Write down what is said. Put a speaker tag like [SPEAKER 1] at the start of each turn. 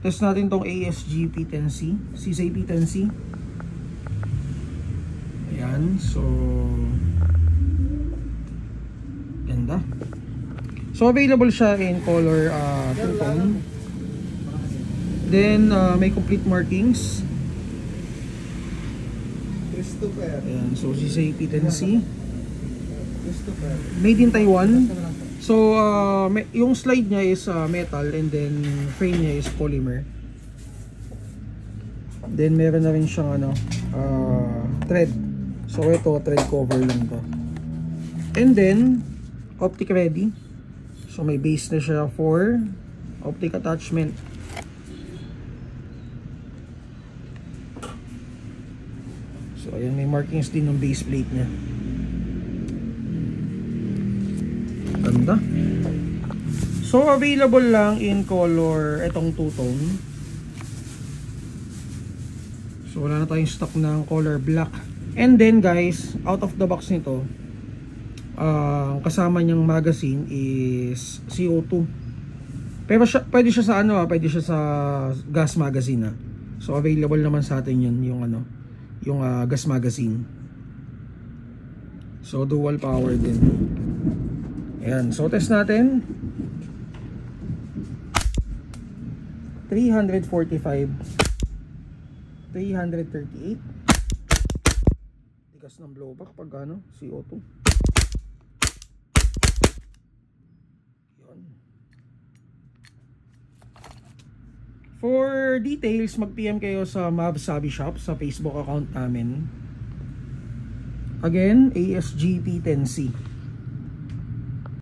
[SPEAKER 1] Test natin tong ASG P10C, CSA P10C. Ayan, so ganda. So available siya in color two-tone. Then may complete markings. Ayan, so CSA P10C. Made in Taiwan. So yung slide niya is metal, and then frame niya is polymer. Then meron na rin siyang thread. So ito, thread cover lang to. And then optic ready. So may base na siya for optic attachment. So ayan, may markings din ng base plate niya. Ganda. So available lang in color itong two-tone. So wala na tayong stock ng color black. And then guys, out of the box nito, kasama niyang magazine is CO2. Pero pwede siya sa pwede siya sa gas magazine. So available naman sa atin 'yun, yung gas magazine. So dual power din. Ayan, so test natin. 345, 338. Tigas ng blowback pag CO2. Yun. For details, mag-PM kayo sa Mav Sabi Shop sa Facebook account namin. Again, ASG P10C.